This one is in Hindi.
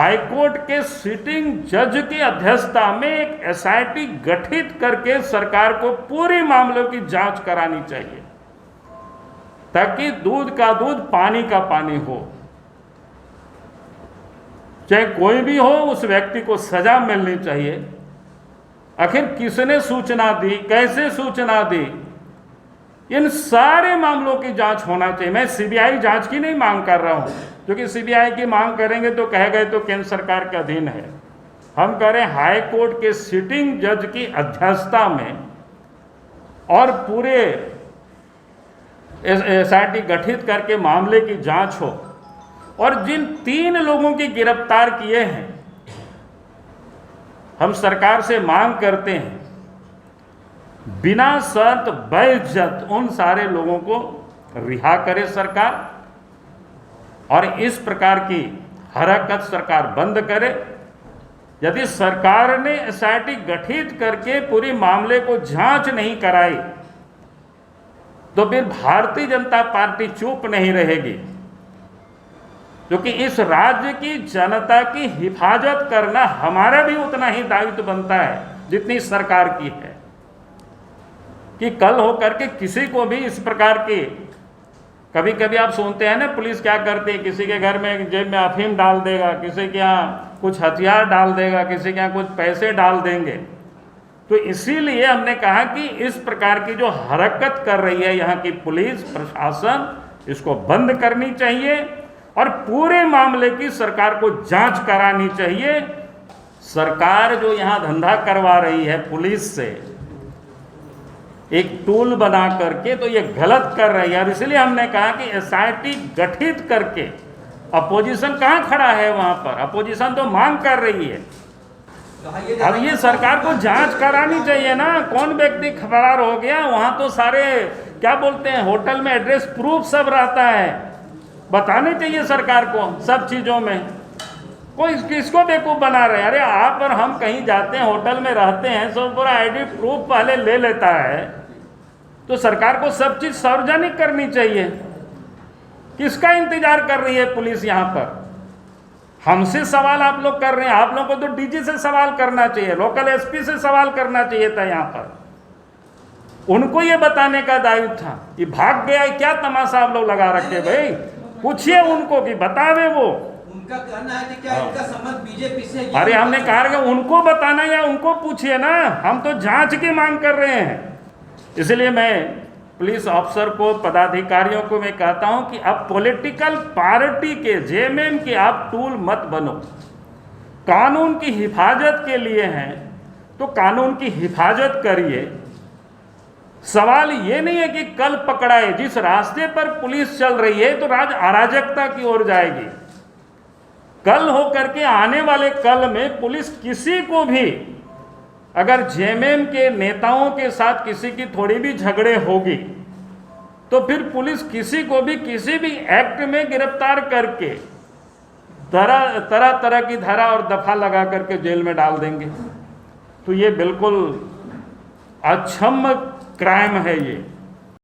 हाईकोर्ट के सिटिंग जज की अध्यक्षता में एक एसआईटी गठित करके सरकार को पूरी मामलों की जांच करानी चाहिए, ताकि दूध का दूध पानी का पानी हो। चाहे कोई भी हो, उस व्यक्ति को सजा मिलनी चाहिए। आखिर किसने सूचना दी, कैसे सूचना दी, इन सारे मामलों की जांच होना चाहिए। मैं सीबीआई जांच की नहीं मांग कर रहा हूं, क्योंकि सीबीआई की मांग करेंगे तो कह गए तो केंद्र सरकार के अधीन है। हम कह रहे हैं हाई कोर्ट के सिटिंग जज की अध्यक्षता में और पूरे एसआईटी गठित करके मामले की जांच हो, और जिन 3 लोगों की गिरफ्तार किए हैं, हम सरकार से मांग करते हैं बिना शर्त बेइज्जत उन सारे लोगों को रिहा करे सरकार, और इस प्रकार की हरकत सरकार बंद करे। यदि सरकार ने एसआईटी गठित करके पूरी मामले को जांच नहीं कराई, तो फिर भारतीय जनता पार्टी चुप नहीं रहेगी, क्योंकि इस राज्य की जनता की हिफाजत करना हमारा भी उतना ही दायित्व बनता है जितनी सरकार की है। कि कल हो करके किसी को भी इस प्रकार की, कभी कभी आप सुनते हैं ना पुलिस क्या करती है, किसी के घर में जेब में अफीम डाल देगा, किसी के यहाँ कुछ हथियार डाल देगा, किसी के यहाँ कुछ पैसे डाल देंगे। तो इसीलिए हमने कहा कि इस प्रकार की जो हरकत कर रही है यहाँ की पुलिस प्रशासन, इसको बंद करनी चाहिए और पूरे मामले की सरकार को जांच करानी चाहिए। सरकार जो यहाँ धंधा करवा रही है पुलिस से एक टूल बना करके, तो ये गलत कर रही है। और इसलिए हमने कहा कि एसआईटी गठित करके, अपोजिशन कहाँ खड़ा है वहां पर, अपोजिशन तो मांग कर रही है। अब ये सरकार को जांच करानी चाहिए ना, कौन व्यक्ति फरार हो गया, वहां तो सारे क्या बोलते हैं होटल में एड्रेस प्रूफ सब रहता है, बताने चाहिए सरकार को सब चीजों में। कोई किसको बेवकूफ बना रहे हैं? अरे आप और हम कहीं जाते हैं, होटल में रहते हैं, सब पूरा आईडी प्रूफ पहले ले लेता है, तो सरकार को सब चीज सार्वजनिक करनी चाहिए। किसका इंतजार कर रही है पुलिस यहाँ पर? हमसे सवाल आप लोग कर रहे हैं, आप लोगों को तो डीजी से सवाल करना चाहिए, लोकल एसपी से सवाल करना चाहिए था यहाँ पर। उनको ये बताने का दायित्व था। ये भाग गया है, क्या तमाशा आप लोग लगा रखे भाई? पूछिए उनको कि बतावे वो। उनका कहना है कि क्या इनका संबंध बीजेपी से? अरे हमने कहा कि उनको बताना या उनको पूछिए ना, हम तो जांच की मांग कर रहे हैं। इसलिए मैं पुलिस अफसर को, पदाधिकारियों को मैं कहता हूं कि अब पॉलिटिकल पार्टी के, जेएमएम के आप टूल मत बनो। कानून की हिफाजत के लिए हैं तो कानून की हिफाजत करिए। सवाल ये नहीं है कि कल पकड़ाए, जिस रास्ते पर पुलिस चल रही है तो अराजकता की ओर जाएगी। कल हो करके आने वाले कल में पुलिस किसी को भी, अगर जेएमएम के नेताओं के साथ किसी की थोड़ी भी झगड़े होगी, तो फिर पुलिस किसी को भी किसी भी एक्ट में गिरफ्तार करके तरह तरह की धारा और दफा लगा करके जेल में डाल देंगे। तो ये बिल्कुल अक्षम्य क्राइम है ये।